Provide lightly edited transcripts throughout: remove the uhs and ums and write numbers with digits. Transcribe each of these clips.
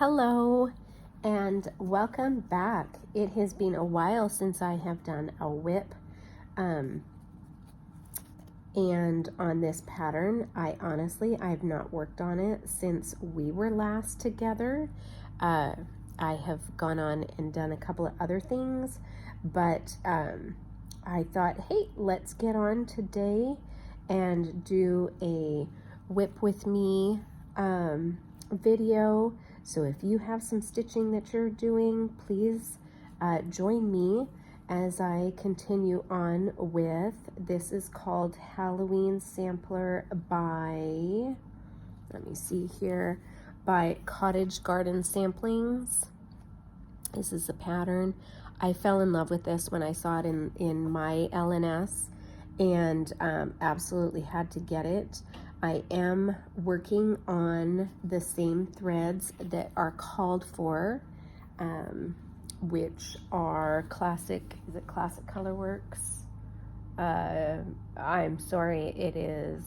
Hello and welcome back. It has been a while since I have done a WIP and on this pattern I've not worked on it since we were last together. I have gone on and done a couple of other things, but I thought, hey, let's get on today and do a WIP with me video. So if you have some stitching that you're doing, please join me as I continue on with, this is called Halloween Sampler by, let me see here, by Cottage Garden Samplings. This is a pattern. I fell in love with this when I saw it in my LNS and absolutely had to get it. I am working on the same threads that are called for, which are classic, is it Classic Colorworks? I'm sorry, it is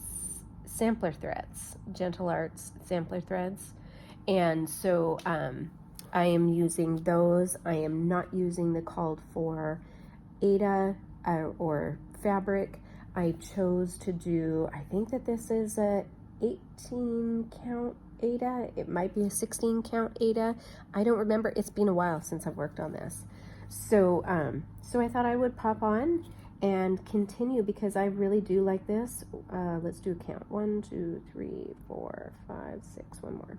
sampler threads, Gentle Arts sampler threads. And so I am using those. I am not using the called for Ada or fabric. I chose to do, I think that this is a 18 count Ada. It might be a 16 count Ada. I don't remember. It's been a while since I've worked on this. So, so I thought I would pop on and continue because I really do like this. Let's do a count. 1, 2, 3, 4, 5, 6, one more.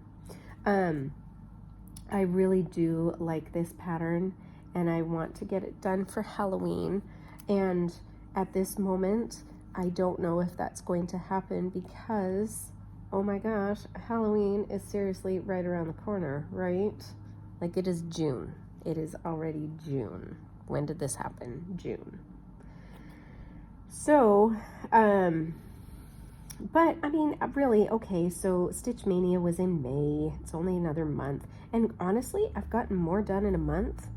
I really do like this pattern and I want to get it done for Halloween. And at this moment, I don't know if that's going to happen because, oh my gosh, Halloween is seriously right around the corner, right? Like it is June. It is already June. When did this happen? June. So, but I mean, really, okay, so Stitch Mania was in May. It's only another month. And honestly, I've gotten more done in a month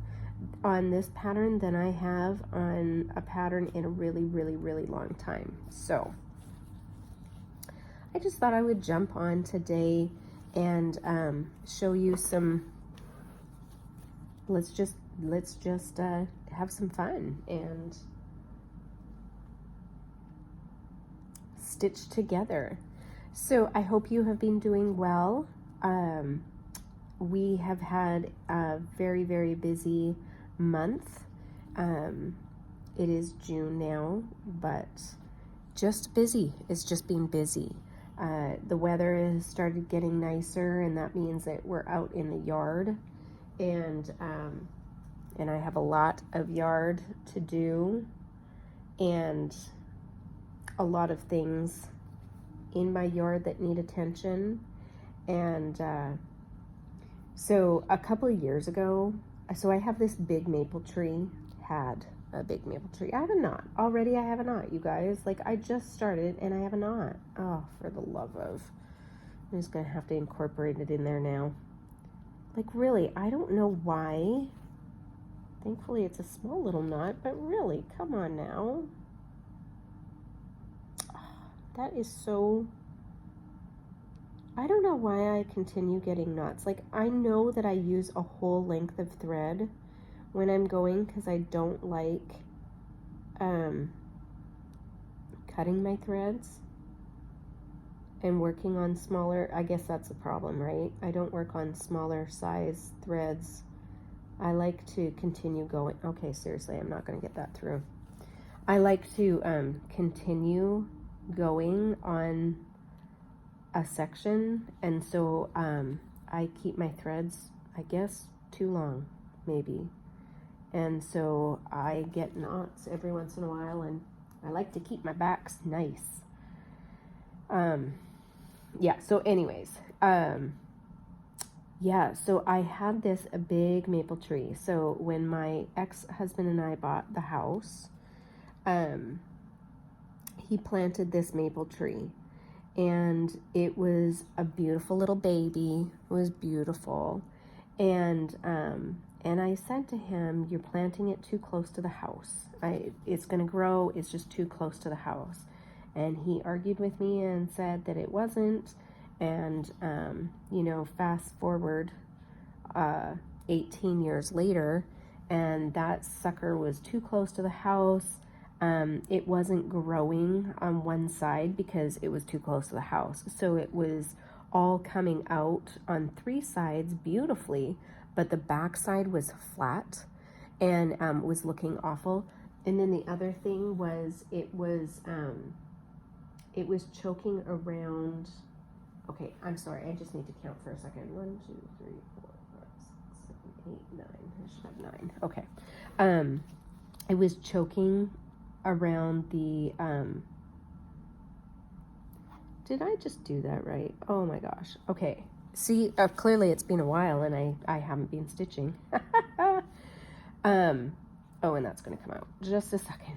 on this pattern than I have on a pattern in a really, really, really long time. So I just thought I would jump on today and show you some, let's just have some fun and stitch together. So I hope you have been doing well. We have had a very, very busy month. It is June now, but just busy. It's just been busy. The weather has started getting nicer, and that means that we're out in the yard, and I have a lot of yard to do, and a lot of things in my yard that need attention. And so a couple of years ago, so I have this big maple tree, had a big maple tree. I have a knot. Already I have a knot, you guys. Like I just started and I have a knot. Oh, for the love of. I'm just going to have to incorporate it in there now. Like really, I don't know why. Thankfully it's a small little knot, but really, come on now. That is so, I don't know why I continue getting knots. Like I know that I use a whole length of thread when I'm going because I don't like cutting my threads and working on smaller, I guess that's a problem, right? I don't work on smaller size threads. I like to continue going. Okay, seriously, I'm not going to get that through. I like to continue going on a section, and so I keep my threads, I guess, too long, maybe, and so I get knots every once in a while, and I like to keep my backs nice. Yeah, so anyways, yeah, so I had this a big maple tree. So when my ex-husband and I bought the house, he planted this maple tree, and it was a beautiful little baby. It was beautiful. And I said to him, you're planting it too close to the house. It's going to grow. It's just too close to the house. And he argued with me and said that it wasn't. And, you know, fast forward 18 years later, and that sucker was too close to the house. It wasn't growing on one side because it was too close to the house. So it was all coming out on 3 sides beautifully, but the back side was flat and was looking awful. And then the other thing was it was choking around. Okay, I'm sorry. I just need to count for a second. 1, 2, 3, 4, 5, 6, 7, 8, 9. I should have 9. Okay. It was choking around the. Did I just do that right? Oh my gosh. Okay. See, clearly it's been a while, and I haven't been stitching. Oh, and that's going to come out. Just a second.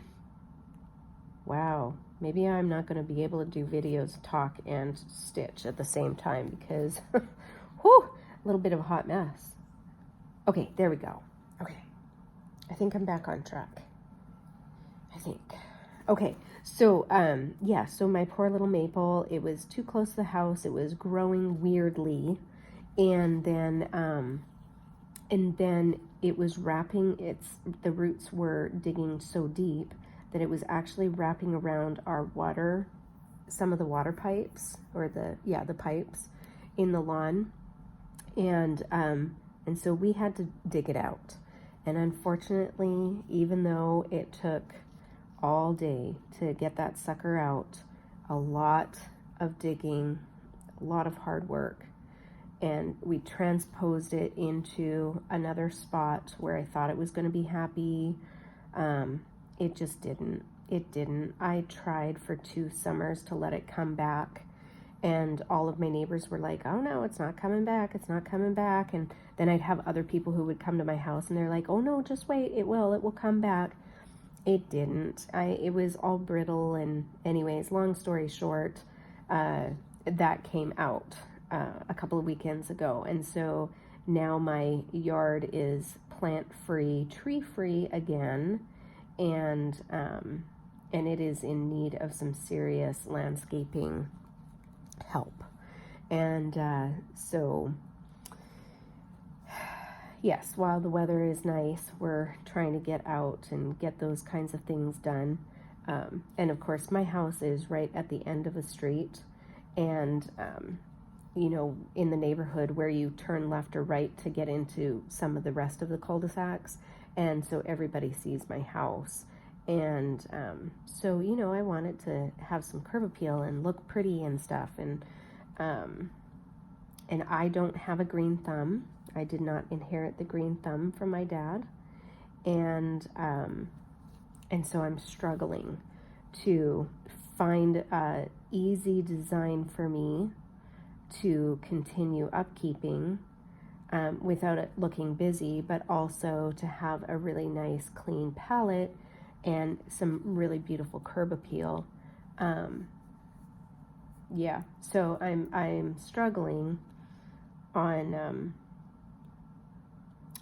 Wow. Maybe I'm not going to be able to do videos, talk, and stitch at the same time because, whew, a little bit of a hot mess. Okay, there we go. Okay. I think I'm back on track. I think. Okay, so, yeah, so my poor little maple, it was too close to the house. It was growing weirdly. And then it was wrapping, the roots were digging so deep that it was actually wrapping around our water, some of the water pipes, or the pipes in the lawn. And so we had to dig it out. And unfortunately, even though it took all day to get that sucker out, a lot of digging, a lot of hard work, and we transposed it into another spot where I thought it was going to be happy. It just didn't. It didn't. I tried for 2 summers to let it come back, and all of my neighbors were like, oh no, it's not coming back, it's not coming back. And then I'd have other people who would come to my house and they're like, oh no, just wait, it will come back. It didn't. It was all brittle. And anyways, long story short, that came out a couple of weekends ago. And so now my yard is plant-free, tree-free again. And it is in need of some serious landscaping help. And so yes, while the weather is nice, we're trying to get out and get those kinds of things done. And of course, my house is right at the end of a street, and you know, in the neighborhood where you turn left or right to get into some of the rest of the cul-de-sacs. And so everybody sees my house. And so, you know, I wanted to have some curb appeal and look pretty and stuff. And I don't have a green thumb. I did not inherit the green thumb from my dad. And so I'm struggling to find a easy design for me to continue upkeeping without it looking busy, but also to have a really nice clean palette and some really beautiful curb appeal. Yeah, so I'm struggling on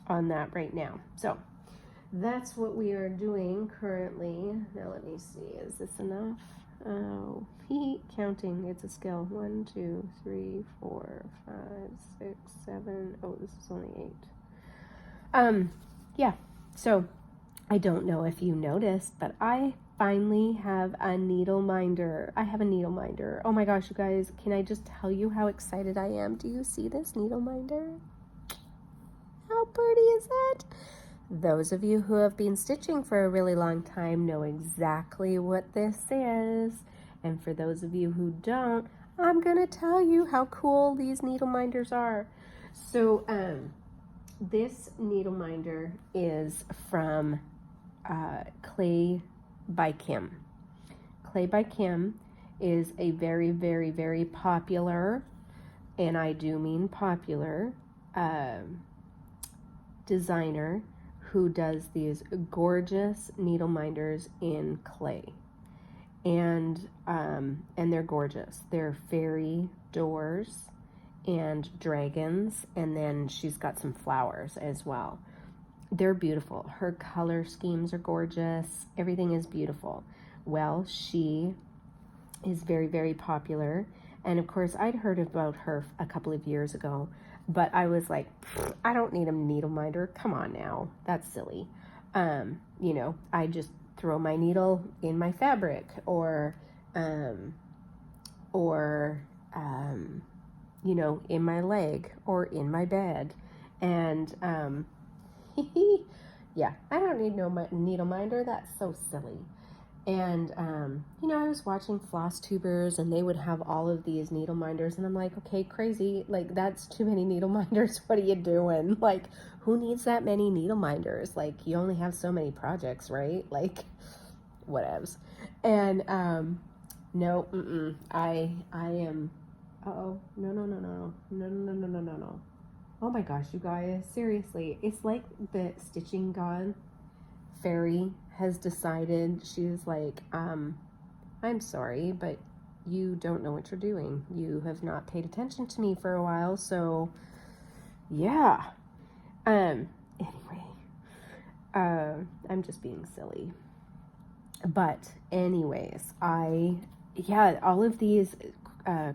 that right now. So that's what we are doing currently. Now let me see, is this enough? Oh, counting, it's a skill. 1, 2, 3, 4, 5, 6, 7. Oh, this is only 8. Yeah, so I don't know if you noticed, but I finally have a needle minder. I have a needle minder. Oh my gosh, you guys, can I just tell you how excited I am? Do you see this needle minder? How pretty is that? Those of you who have been stitching for a really long time know exactly what this is. And for those of you who don't, I'm going to tell you how cool these needle minders are. So this needle minder is from ClaybyKim. ClaybyKim is a very, very, very popular, and I do mean popular, designer who does these gorgeous needle minders in clay. And they're gorgeous. They're fairy doors and dragons, and then she's got some flowers as well. They're beautiful. Her color schemes are gorgeous. Everything is beautiful. Well, she is very, very popular. And of course, I'd heard about her a couple of years ago. But I was like, I don't need a needle minder. Come on now. That's silly. You know, I just throw my needle in my fabric or you know, in my leg or in my bed. And, yeah, I don't need no needle minder. That's so silly. And, you know, I was watching Flosstubers and they would have all of these needle minders. And I'm like, okay, crazy. Like, that's too many needle minders. What are you doing? Like, who needs that many needle minders? Like, you only have so many projects, right? Like, whatevs. And, no, I am, uh-oh, no. Oh my gosh, you guys, seriously. It's like the stitching god fairy has decided, she's like, I'm sorry, but you don't know what you're doing. You have not paid attention to me for a while, so yeah. Anyway, I'm just being silly. But anyways, all of these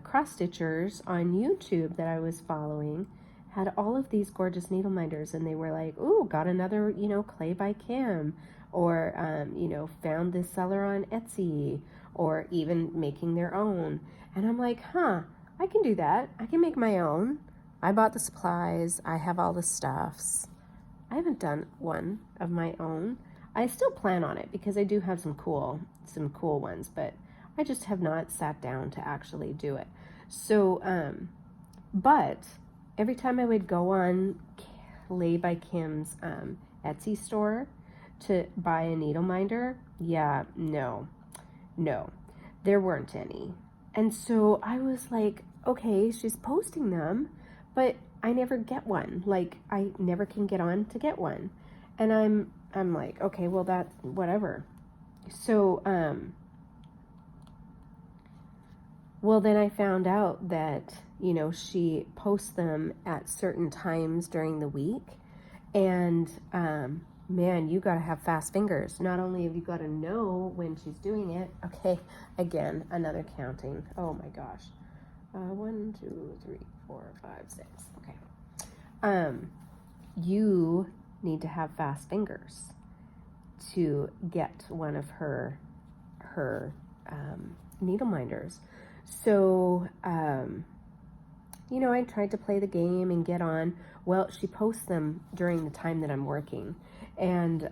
cross stitchers on YouTube that I was following had all of these gorgeous needle minders, and they were like, ooh, got another, you know, ClaybyKim, or, you know, found this seller on Etsy, or even making their own. And I'm like, I can do that. I can make my own. I bought the supplies. I have all the stuffs. I haven't done one of my own. I still plan on it because I do have some cool ones, but I just have not sat down to actually do it. So, but every time I would go on ClaybyKim's Etsy store to buy a needle minder, no, there weren't any. And so I was like, okay, she's posting them, but I never get one. Like, I never can get on to get one. And I'm like, okay, well, that's whatever. So, well, then I found out that, you know, she posts them at certain times during the week. And, man, you got to have fast fingers. Not only have you got to know when she's doing it. Okay, again, another counting. Oh my gosh. 1, 2, 3, 4, 5, 6. Okay. You need to have fast fingers to get one of her needle minders. So, you know, I tried to play the game and get on. Well, she posts them during the time that I'm working. And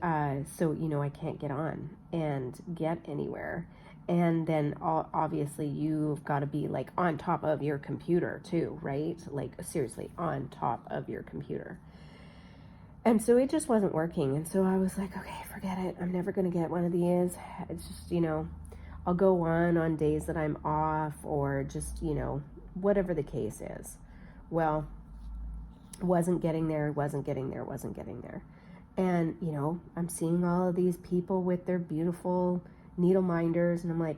so, you know, I can't get on and get anywhere. And then obviously you've got to be like on top of your computer too, right? Like seriously, on top of your computer. And so it just wasn't working. And so I was like, okay, forget it. I'm never going to get one of these. It's just, you know, I'll go on days that I'm off, or just, you know, whatever the case is. Well, wasn't getting there. And, you know, I'm seeing all of these people with their beautiful needle minders, and I'm like,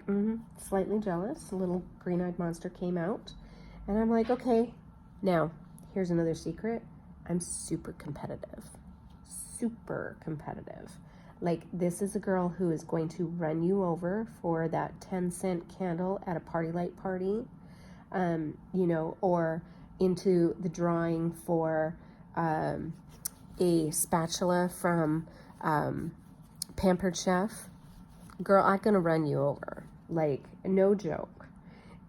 slightly jealous. A little green-eyed monster came out. And I'm like, okay, now, here's another secret. I'm super competitive. Like, this is a girl who is going to run you over for that 10-cent candle at a party light party, you know, or into the drawing for a spatula from Pampered Chef. Girl, I'm gonna run you over, like, no joke.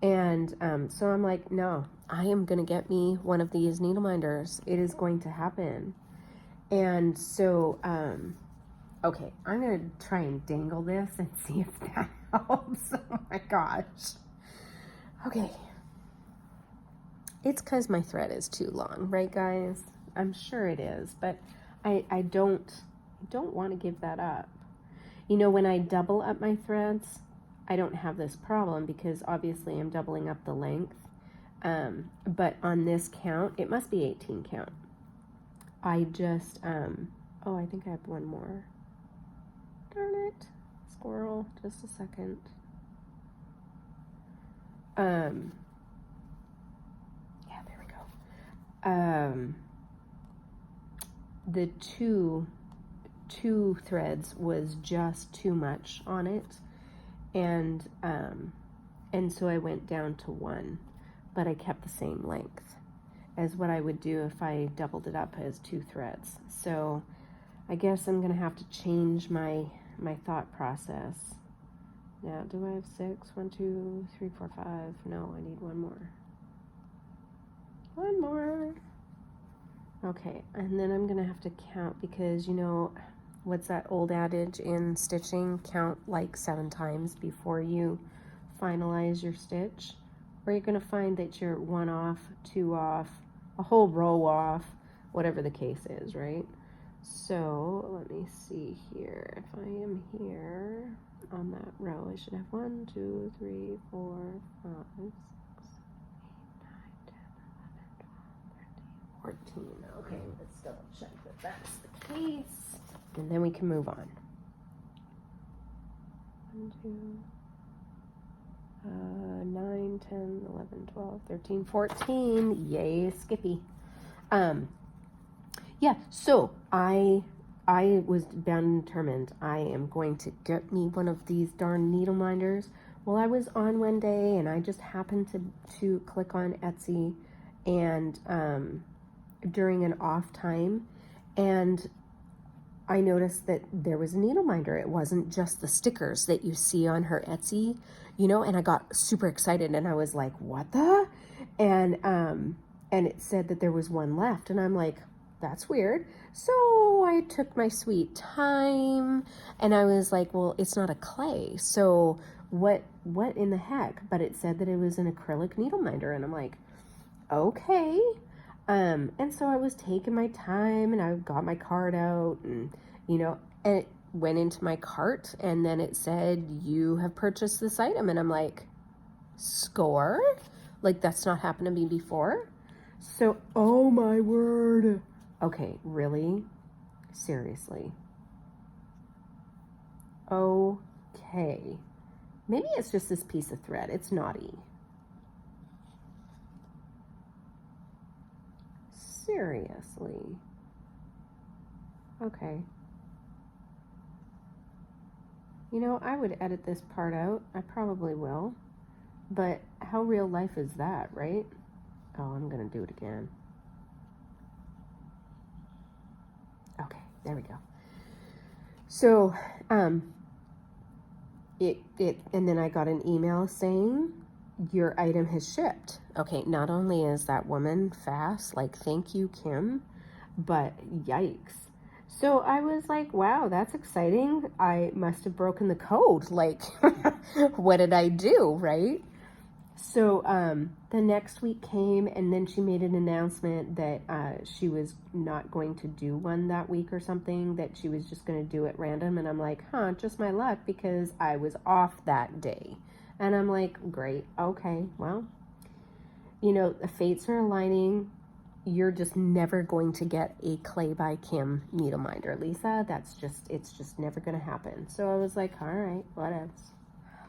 And so I'm like, no, I am gonna get me one of these needle minders. It is going to happen. And so, okay, I'm gonna try and dangle this and see if that helps. Oh my gosh. Okay. It's because my thread is too long, right, guys? I'm sure it is, but I don't want to give that up. You know, when I double up my threads, I don't have this problem because obviously I'm doubling up the length. But on this count, it must be 18 count. I just, oh, I think I have one more. Darn it. Squirrel, just a second. Yeah, there we go. The two threads was just too much on it, and so I went down to one, but I kept the same length. as what I would do if I doubled it up as 2 threads. So I guess I'm gonna have to change my thought process. Now, do I have 6? 1, 2, 3, 4, 5. No, I need one more. One more. Okay, and then I'm gonna have to count, because you know, what's that old adage in stitching? Count like 7 times before you finalize your stitch, or you're gonna find that you're 1 off, 2 off, a whole row off, whatever the case is, right? So let me see here. If I am here on that row, I should have 1, 2, 3, 4, 5, 6, 7, 8, 9, 10, 11, 12, 13. Okay, let's double check that that's the case, and then we can move on. 1, 2, 9, 10, 11, 12, 13, 14. Yay, Skippy. Yeah, so I was bound and determined I am going to get me one of these darn needle minders. Well, I was on one day and I just happened to click on Etsy, and during an off time, and I noticed that there was a needle minder. It wasn't just the stickers that you see on her Etsy, you know, and I got super excited and I was like, what the? And it said that there was one left, and I'm like, that's weird. So I took my sweet time and I was like, well, it's not a clay, so what in the heck? But it said that it was an acrylic needle minder, and I'm like, okay. And so I was taking my time and I got my card out, and you know, and it went into my cart, and then it said, you have purchased this item, and I'm like, score? Like, that's not happened to me before. So, oh my word. Okay, really? Seriously? Okay. Maybe it's just this piece of thread. It's naughty. Seriously? Okay. You know, I would edit this part out. I probably will. But how real life is that, right? Oh, I'm gonna do it again. Okay, there we go. So, and then I got an email saying your item has shipped. Okay, not only is that woman fast, like, thank you, Kim, but yikes. So I was like, wow, that's exciting. I must have broken the code. Like, what did I do, right? So the next week came, and then she made an announcement that she was not going to do one that week or something, that she was just going to do it random. And I'm like, huh, just my luck, because I was off that day. And I'm like, great, okay, well, you know, the fates are aligning. You're just never going to get a ClaybyKim needle minder, Lisa. It's just never going to happen. So I was like, all right, what else?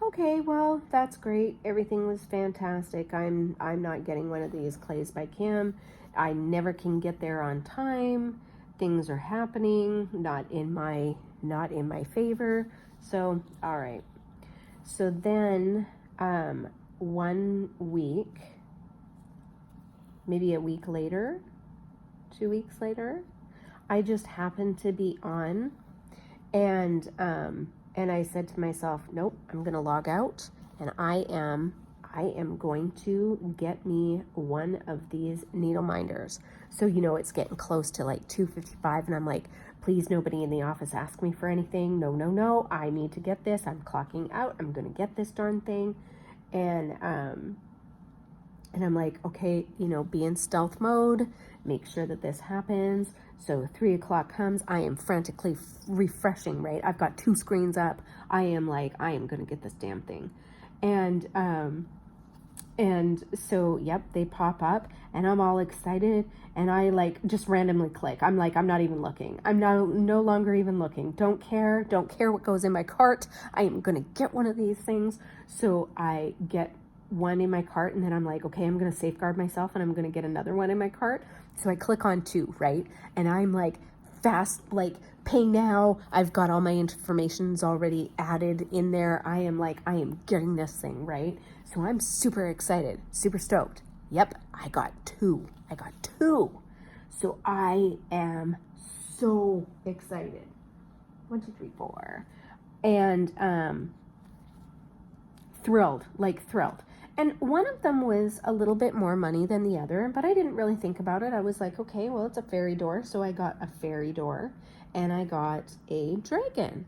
Okay, well, that's great. Everything was fantastic. I'm not getting one of these ClaybyKim. I never can get there on time. Things are happening, not in my favor. So, all right. So then, 1 week, maybe a week later, 2 weeks later, I just happened to be on, and I said to myself, nope, I'm going to log out, and I am going to get me one of these needle minders. So, you know, it's getting close to like 2:55, and I'm like, please, nobody in the office ask me for anything. No, I need to get this. I'm clocking out. I'm going to get this darn thing. And I'm like, okay, you know, be in stealth mode, make sure that this happens. So 3 o'clock comes, I am frantically refreshing, right? I've got 2 screens up. I am like, I am going to get this damn thing. And so, yep, they pop up, and I'm all excited, and I like just randomly click. I'm like, I'm not even looking. I'm no longer even looking. Don't care what goes in my cart. I am going to get one of these things. So I get one in my cart, and then I'm like, okay, I'm going to safeguard myself, and I'm going to get another one in my cart. So I click on 2, right? And I'm like, fast, like, pay now. I've got all my information's already added in there. I am getting this thing, right? So I'm super excited, super stoked. Yep, I got two. So I am so excited. 1, 2, 3, 4. And thrilled. And one of them was a little bit more money than the other, but I didn't really think about it. I was like, okay, well, it's a fairy door. So I got a fairy door and I got a dragon.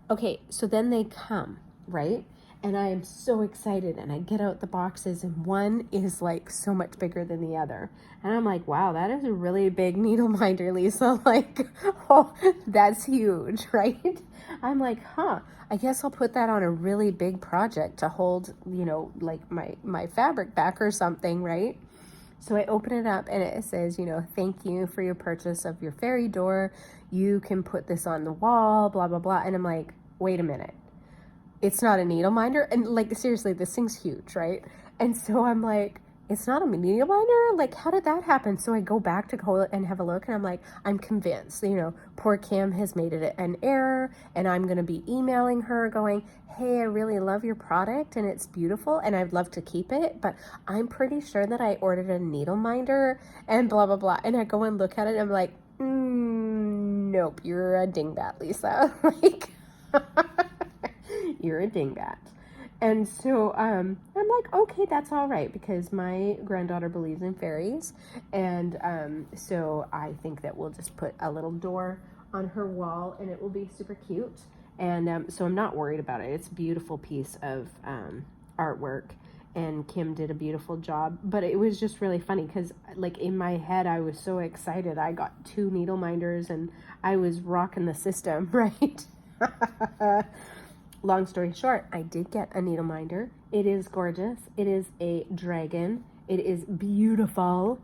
Okay, so then they come, right? And I am so excited, and I get out the boxes, and one is like so much bigger than the other. And I'm like, wow, that is a really big needle minder, Lisa. Like, oh, that's huge, right? I'm like, I guess I'll put that on a really big project to hold, like my fabric back or something, right? So I open it up and it says, thank you for your purchase of your fairy door. You can put this on the wall, blah, blah, blah. And I'm like, wait a minute. It's not a needle minder. And like, seriously, this thing's huge, right? And so I'm like, it's not a needle minder? Like, how did that happen? So I go back to go and have a look, and I'm like, I'm convinced, poor Kim has made it an error, and I'm going to be emailing her going, hey, I really love your product and it's beautiful and I'd love to keep it, but I'm pretty sure that I ordered a needle minder and blah, blah, blah. And I go and look at it and I'm like, nope, you're a dingbat, Lisa. Like, you're a dingbat. And so I'm like, okay, that's all right, because my granddaughter believes in fairies. And so I think that we'll just put a little door on her wall and it will be super cute. And so I'm not worried about it. It's a beautiful piece of artwork. And Kim did a beautiful job. But it was just really funny because, like, in my head, I was so excited. I got 2 needle minders and I was rocking the system, right? Long story short, I did get a needle minder. It is gorgeous. It is a dragon. It is beautiful.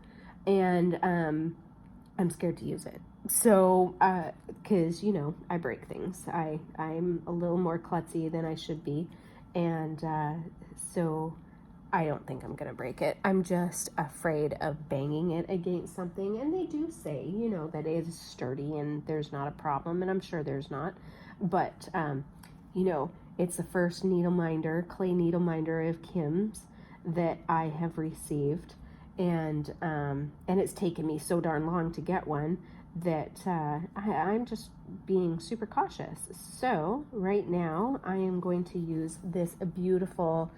And I'm scared to use it. So, because, I break things. I'm a little more klutzy than I should be. And so I don't think I'm going to break it. I'm just afraid of banging it against something. And they do say, that it is sturdy and there's not a problem. And I'm sure there's not. But, it's the first needle minder, clay needle minder of Kim's that I have received. And it's taken me so darn long to get one that I'm just being super cautious. So right now I am going to use this beautiful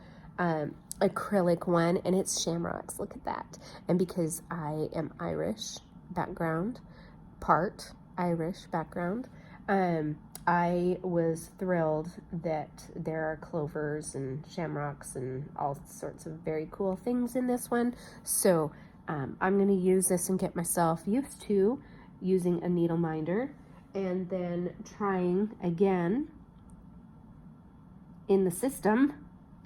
acrylic one, and it's shamrocks. Look at that. And because I am Irish background, part Irish background, I was thrilled that there are clovers and shamrocks and all sorts of very cool things in this one. So I'm going to use this and get myself used to using a needle minder, and then trying again in the system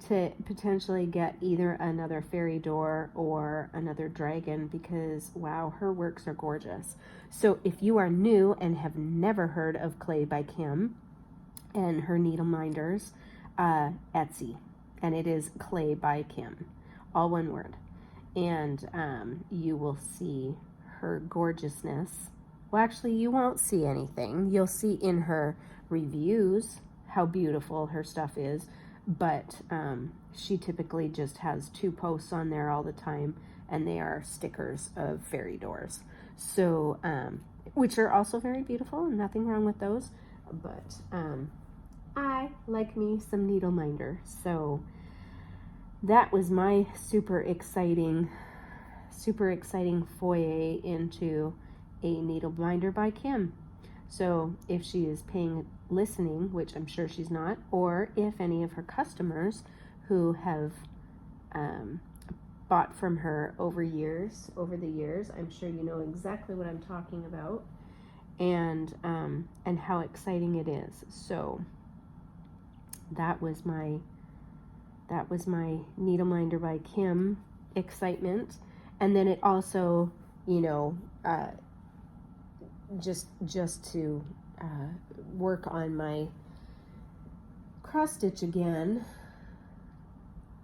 to potentially get either another fairy door or another dragon, because wow, her works are gorgeous. So if you are new and have never heard of ClaybyKim and her needle minders, Etsy, and it is ClaybyKim, all one word. And you will see her gorgeousness. Well, actually, you won't see anything. You'll see in her reviews how beautiful her stuff is, but she typically just has 2 posts on there all the time, and they are stickers of fairy doors. So, which are also very beautiful, and nothing wrong with those, but I like me some needle minder. So that was my super exciting foray into a needle minder by Kim. So if she is listening, which I'm sure she's not, or if any of her customers who have bought from her over the years, I'm sure you know exactly what I'm talking about, and how exciting it is. So that was my needle minder by Kim excitement. And then it also, just to work on my cross stitch again,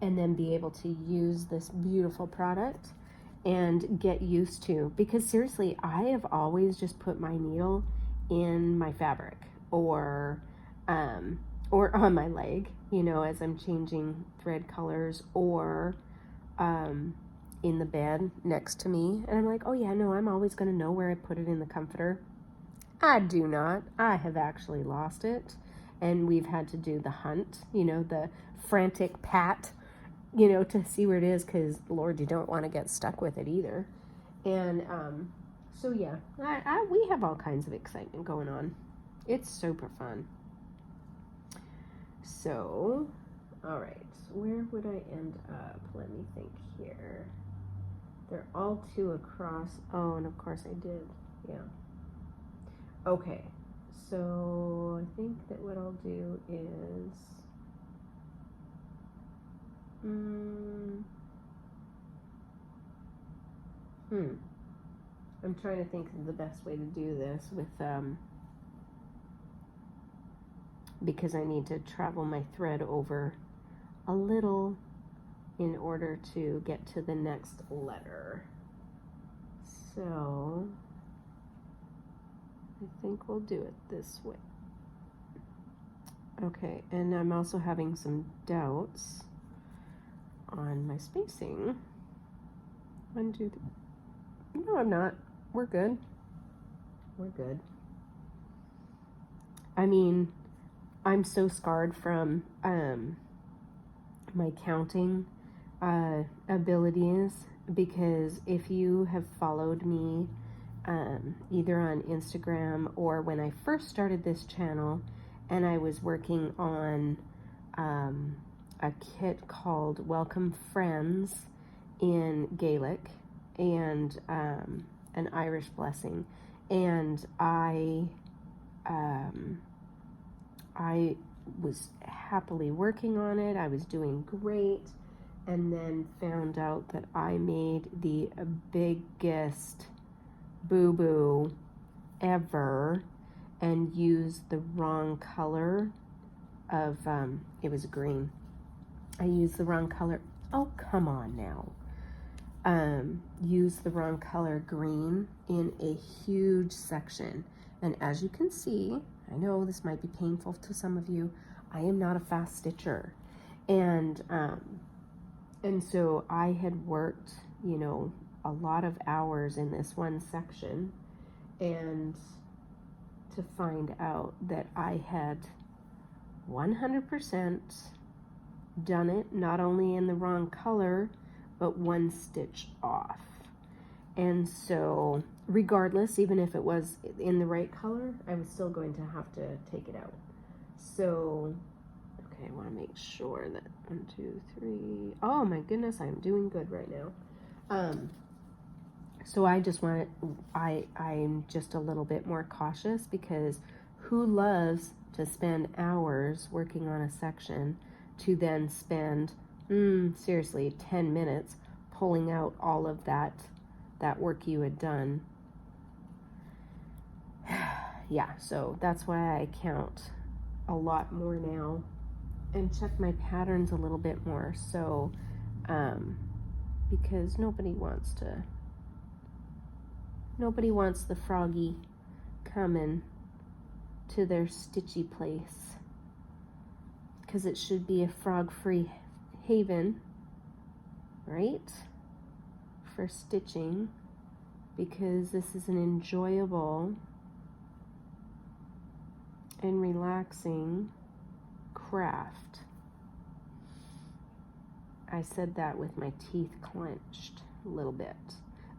and then be able to use this beautiful product and get used to, because seriously, I have always just put my needle in my fabric or on my leg, as I'm changing thread colors, or in the bed next to me. And I'm like, oh yeah, no, I'm always going to know where I put it in the comforter. I do not. I have actually lost it. And we've had to do the hunt, you know, the frantic pat, you know, to see where it is, because, Lord, you don't want to get stuck with it either. And so, yeah, we have all kinds of excitement going on. It's super fun. So, all right, where would I end up? Let me think here. They're all two across. Oh, and of course I did. Yeah. Okay, so I think that what I'll do is, I'm trying to think of the best way to do this with, because I need to travel my thread over a little in order to get to the next letter. So I think we'll do it this way. Okay, and I'm also having some doubts on my spacing. 1, 2, 3. No, I'm not. We're good. We're good. I mean, I'm so scarred from my counting abilities, because if you have followed me either on Instagram or when I first started this channel, and I was working on a kit called Welcome Friends in Gaelic and an Irish blessing, and I was happily working on it. I was doing great, and then found out that I made the biggest boo-boo ever and used the wrong color of, it was green. I used the wrong color. Oh, come on now. Used the wrong color green in a huge section. And as you can see, I know this might be painful to some of you, I am not a fast stitcher. And so I had worked, you know, a lot of hours in this one section, and to find out that I had 100% done it, not only in the wrong color, but 1 stitch off. And so regardless, even if it was in the right color, I was still going to have to take it out. So, okay, I want to make sure that 1, 2, 3. Oh my goodness, I'm doing good right now. So I just want to, I'm just a little bit more cautious, because who loves to spend hours working on a section to then spend, seriously, 10 minutes pulling out all of that work you had done. Yeah, so that's why I count a lot more now and check my patterns a little bit more. So, because nobody wants the froggy coming to their stitchy place, because it should be a frog-free haven, right, for stitching, because this is an enjoyable and relaxing craft. I said that with my teeth clenched a little bit.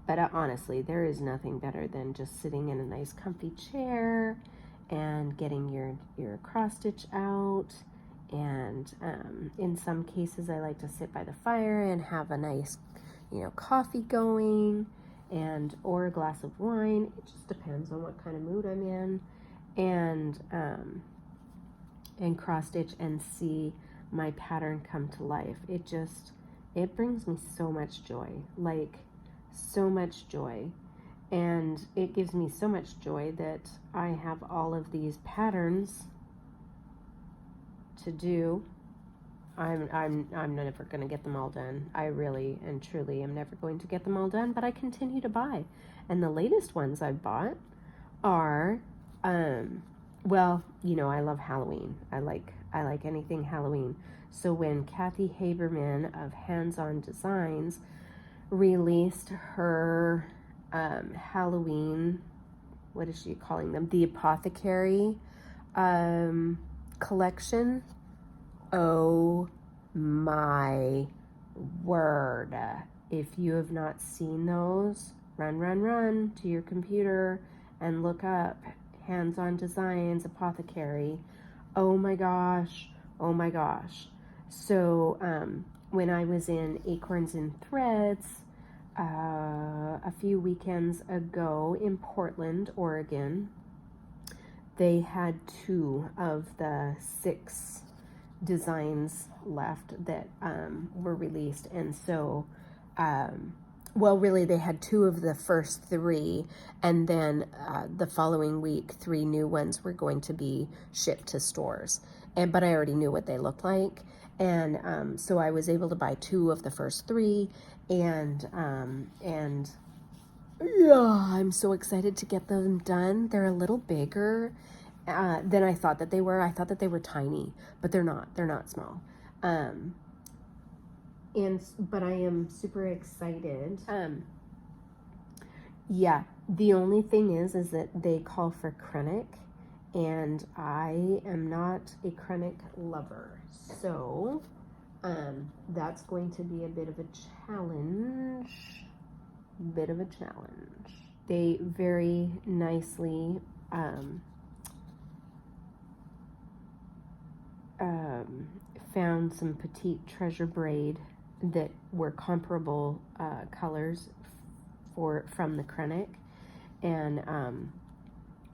But honestly, there is nothing better than just sitting in a nice comfy chair and getting your cross stitch out. And in some cases, I like to sit by the fire and have a nice, coffee going, or a glass of wine. It just depends on what kind of mood I'm in. And cross stitch and see my pattern come to life. It brings me so much joy, so much joy. And it gives me so much joy that I have all of these patterns to do. I'm never going to get them all done. I really and truly am never going to get them all done, but I continue to buy. And the latest ones I've bought are, I love Halloween. I like anything Halloween. So when Kathy Haberman of Hands On Designs released her Halloween, what is she calling them? The Apothecary collection. Oh my word. If you have not seen those, run to your computer and look up Hands-On Designs Apothecary. Oh my gosh. Oh my gosh. So when I was in Acorns and Threads a few weekends ago in Portland, Oregon, they had 2 of the 6 designs left that were released. And so well, really they had 2 of the first 3, and then the following week 3 new ones were going to be shipped to stores, but I already knew what they looked like, and so I was able to buy 2 of the first 3, and yeah, I'm so excited to get them done. They're a little bigger than I thought that they were. I thought that they were tiny, but they're not. They're not small. But I am super excited. Yeah, the only thing is that they call for Krennic, and I am not a Krennic lover. So, that's going to be a bit of a challenge. They very nicely found some petite treasure braid that were comparable colors from the Krennic, and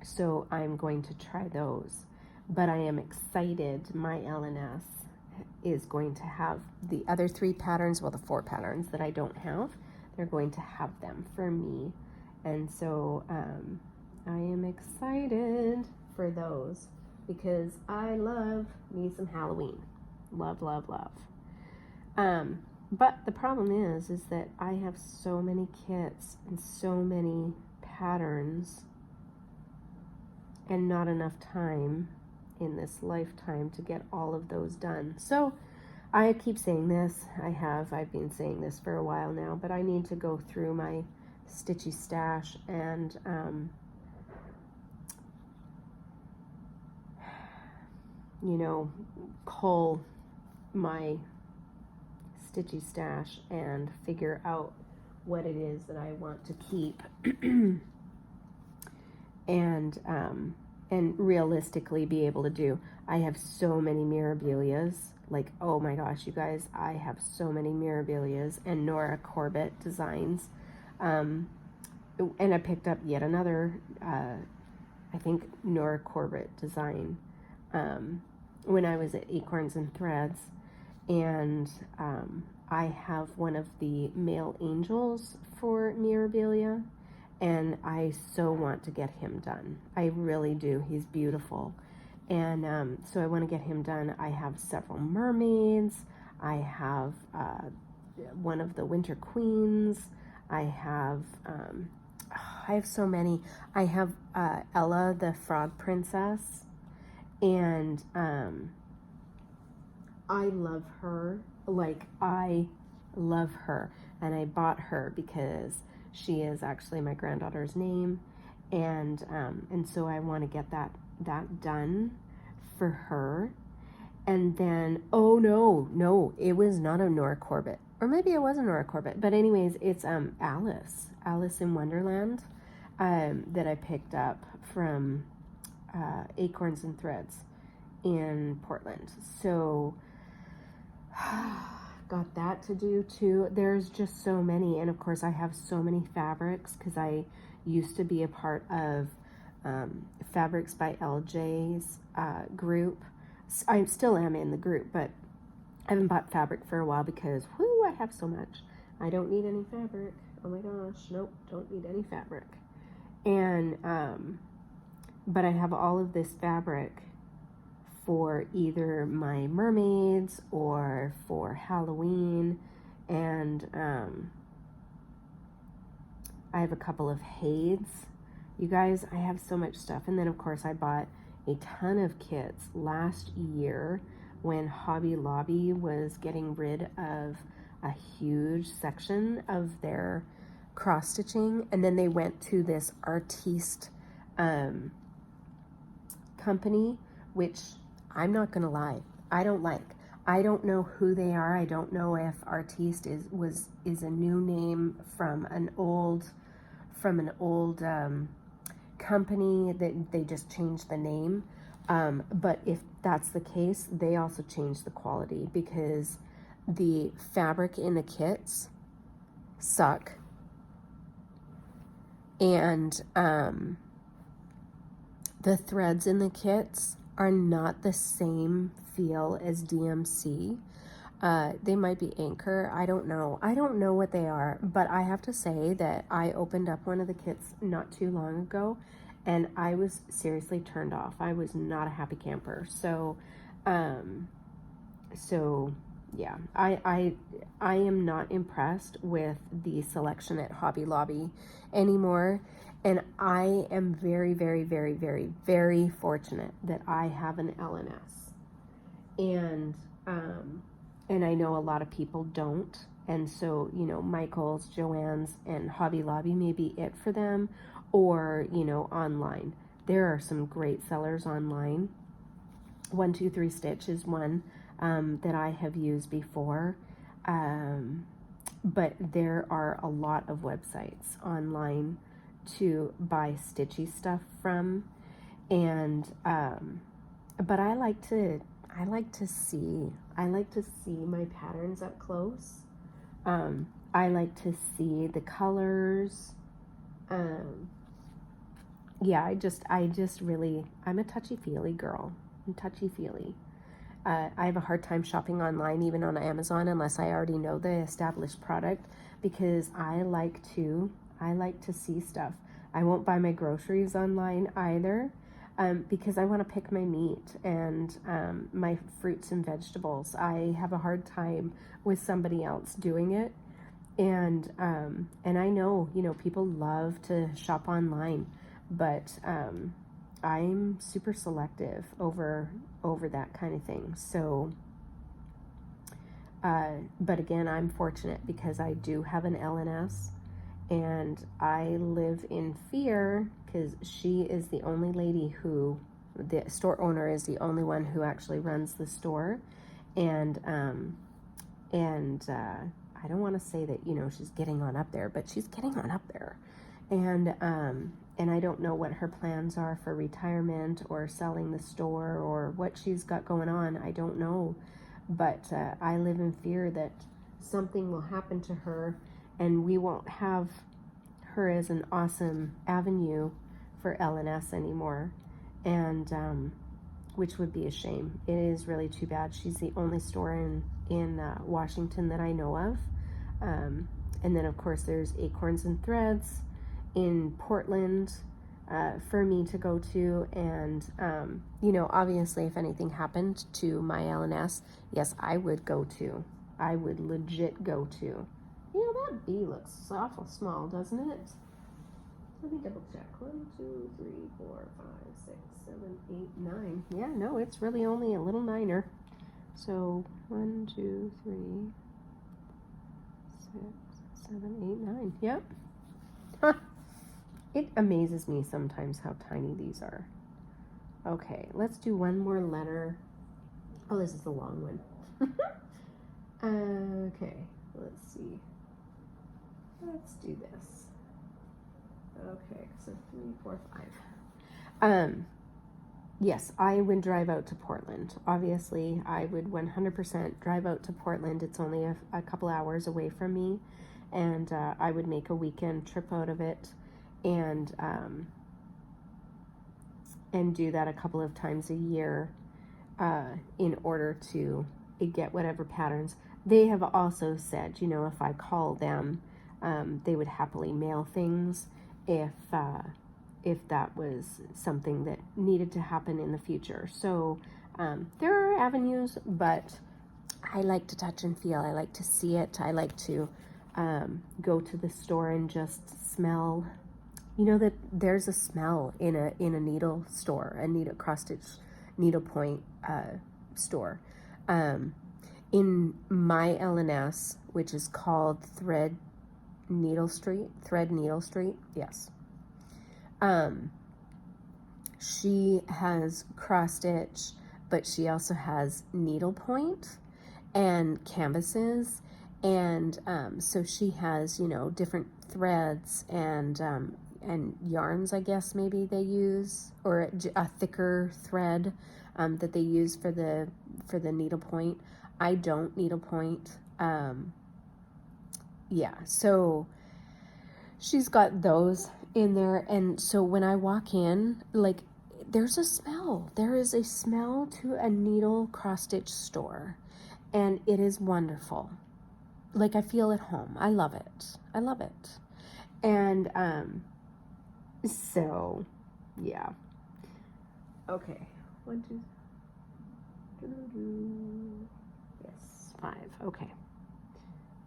so I'm going to try those. But I am excited. My LNS is going to have the other 3 patterns, well, the 4 patterns that I don't have. They're going to have them for me, and so I am excited for those because I love me some Halloween. Love. But the problem is that I have so many kits and so many patterns and not enough time in this lifetime to get all of those done. So I keep saying this. I've been saying this for a while now, but I need to go through my stitchy stash and cull my stitchy stash and figure out what it is that I want to keep and realistically be able to do. I have so many Mirabilias, like, oh my gosh, you guys, I have so many Mirabilias and Nora Corbett designs, and I picked up yet another I think Nora Corbett design when I was at Acorns and Threads, and I have one of the male angels for Mirabilia, and I so want to get him done. I really do. He's beautiful, and so I want to get him done. I have several mermaids. I have one of the Winter Queens. I have so many. I have Ella, the Frog Princess, and I love her. Like, I love her, and I bought her because she is actually my granddaughter's name, and so I want to get that done for her. And then, oh no, it was not a Nora Corbett, or maybe it was a Nora Corbett, but anyways, it's Alice in Wonderland, that I picked up from Acorns and Threads in Portland. So got that to do too. There's just so many, and of course I have so many fabrics because I used to be a part of Fabrics by LJ's group. I still am in the group, but I haven't bought fabric for a while because, I have so much. I don't need any fabric. Oh my gosh, nope, don't need any fabric. And, but I have all of this fabric for either my mermaids or for Halloween, and I have a couple of Hades. You guys, I have so much stuff. And then of course I bought a ton of kits last year when Hobby Lobby was getting rid of, a huge section of their cross stitching, and then they went to this artiste company, which I'm not gonna lie, I don't like. I don't know who they are. I don't know if artiste is a new name from an old company that they just changed the name. But if that's the case, they also changed the quality, because the fabric in the kits suck, and the threads in the kits are not the same feel as DMC. They might be Anchor. I don't know. I don't know what they are, but I have to say that I opened up one of the kits not too long ago, and I was seriously turned off. I was not a happy camper. So yeah, I am not impressed with the selection at Hobby Lobby anymore. And I am very, very, very, very, very fortunate that I have an LNS. And I know a lot of people don't. And so, you know, Michael's, Joann's, and Hobby Lobby may be it for them, or, you know, online. There are some great sellers online. 123 Stitch is one that I have used before. But there are a lot of websites online to buy stitchy stuff from, and but I like to see my patterns up close. I like to see the colors. Yeah, I just really, I'm a touchy-feely girl. I'm touchy-feely. I have a hard time shopping online, even on Amazon, unless I already know the established product, because I like to see stuff. I won't buy my groceries online either, because I want to pick my meat and my fruits and vegetables. I have a hard time with somebody else doing it, and I know, you know, people love to shop online, but I'm super selective over that kind of thing. So, but again, I'm fortunate because I do have an LNS, and I live in fear because she is the only lady who, the store owner is the only one who actually runs the store, and I don't want to say that, you know, she's getting on up there, but she's getting on up there, and I don't know what her plans are for retirement or selling the store or what she's got going on. I don't know, but I live in fear that something will happen to her and we won't have her as an awesome avenue for LNS anymore, and which would be a shame. It is really too bad. She's the only store in Washington that I know of, and then of course there's Acorns and Threads in Portland for me to go to, and you know, obviously if anything happened to my LNS, yes, I would go to. I would legit go to. You know, that bee looks awful small, doesn't it? Let me double check. 1, 2, 3, 4, 5, 6, 7, 8, 9. Yeah, no, it's really only a little niner. So 1, 2, 3, 6, 7, 8, 9. Yep. Huh. It amazes me sometimes how tiny these are. Okay, let's do one more letter. Oh, this is the long one. Okay, let's see. Let's do this. Okay, so 3, 4, 5. Yes, I would drive out to Portland. Obviously, I would 100% drive out to Portland. It's only a couple hours away from me, and I would make a weekend trip out of it, and do that a couple of times a year in order to get whatever patterns. They have also said, you know, if I call them, they would happily mail things if that was something that needed to happen in the future. So there are avenues, but I like to touch and feel. I like to see it. I like to go to the store and just smell. You know that there's a smell in a needle store, a needle cross stitch needlepoint store. in my LNS, which is called Thread Needle Street, yes. She has cross stitch, but she also has needlepoint and canvases, and so she has, you know, different threads and yarns, I guess maybe they use, or a thicker thread that they use for the needlepoint. I don't needlepoint. Yeah, so she's got those in there, and so when I walk in, like, there's a smell. There is a smell to a needle cross-stitch store, and it is wonderful. Like, I feel at home. I love it. I love it. And so yeah. Okay. 1, 2. Yes, 5. Okay.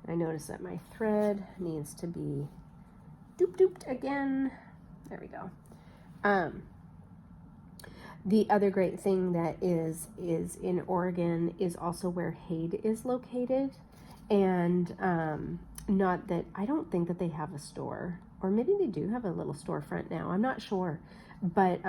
I notice that my thread needs to be dooped again. There we go. The other great thing that is in Oregon is also where Hade is located, and not that, I don't think that they have a store, or maybe they do have a little storefront now. I'm not sure, but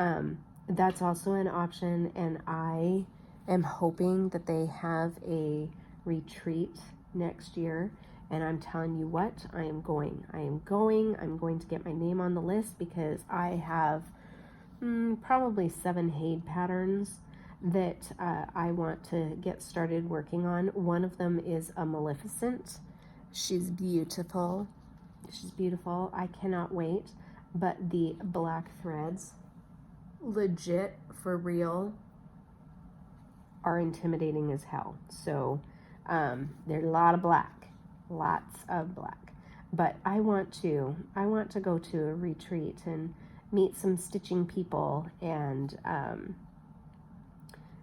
that's also an option, and I am hoping that they have a retreat next year. And I'm telling you what, I am going. I'm going to get my name on the list, because I have probably 7 Hade patterns that I want to get started working on. One of them is a Maleficent. She's beautiful. She's beautiful. I cannot wait. But the black threads, legit, for real, are intimidating as hell. So there's a lot of black. Lots of black. But I want to go to a retreat and meet some stitching people, and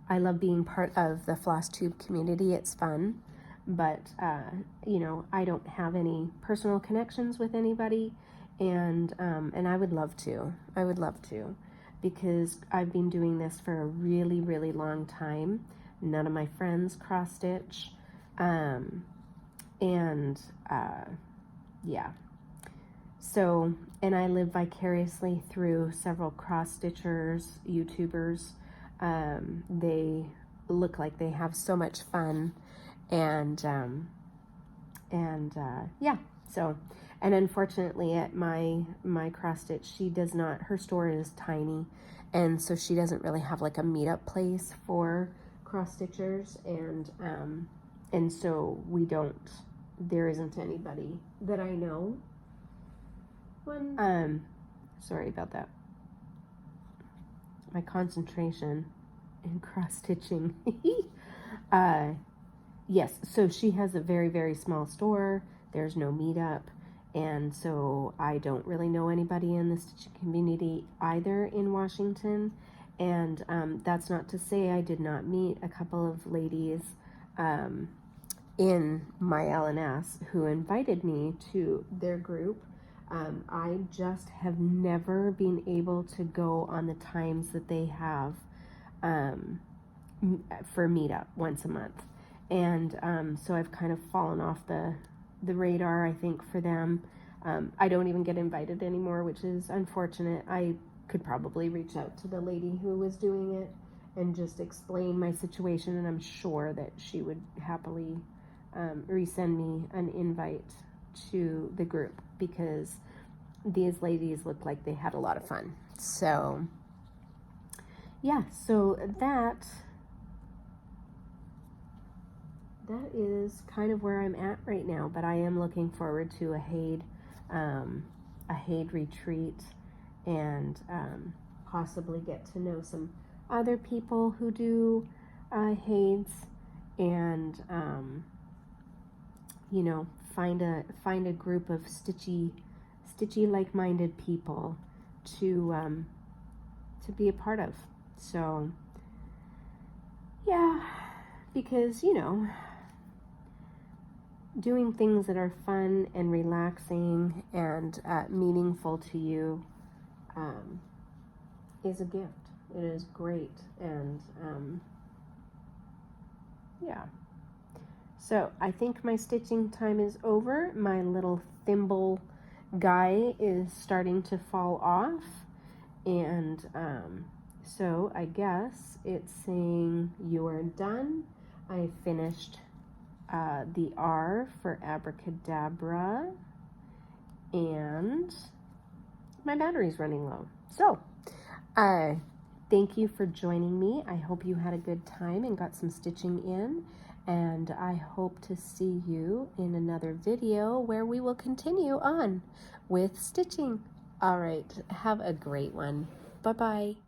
I love being part of the Flosstube community. It's fun, but you know, I don't have any personal connections with anybody, and I would love to. Because I've been doing this for a really, really long time. None of my friends cross stitch, yeah. So, and I live vicariously through several cross-stitchers, YouTubers. They look like they have so much fun, and yeah. So, and unfortunately, at my cross-stitch, she does not. Her store is tiny, and so she doesn't really have like a meetup place for cross-stitchers, and so we don't. There isn't anybody that I know. Sorry about that. My concentration in cross-stitching. Yes, so she has a very, very small store. There's no meetup, and so I don't really know anybody in the stitching community either in Washington. And that's not to say I did not meet a couple of ladies in my LNS who invited me to their group. I just have never been able to go on the times that they have for meetup once a month. And so I've kind of fallen off the radar, I think, for them. I don't even get invited anymore, which is unfortunate. I could probably reach out to the lady who was doing it and just explain my situation, and I'm sure that she would happily resend me an invite to the group, because these ladies looked like they had a lot of fun. So yeah, so that is kind of where I'm at right now, but I am looking forward to a Hade retreat, and possibly get to know some other people who do Hades, and you know, find a group of stitchy like-minded people to be a part of. So yeah, because, you know, doing things that are fun and relaxing and meaningful to you is a gift. It is great. And yeah, So I think my stitching time is over. My little thimble guy is starting to fall off, and so I guess it's saying you are done. I finished the R for abracadabra, and my battery's running low. So thank you for joining me. I hope you had a good time and got some stitching in, and I hope to see you in another video where we will continue on with stitching. All right, have a great one. Bye-bye.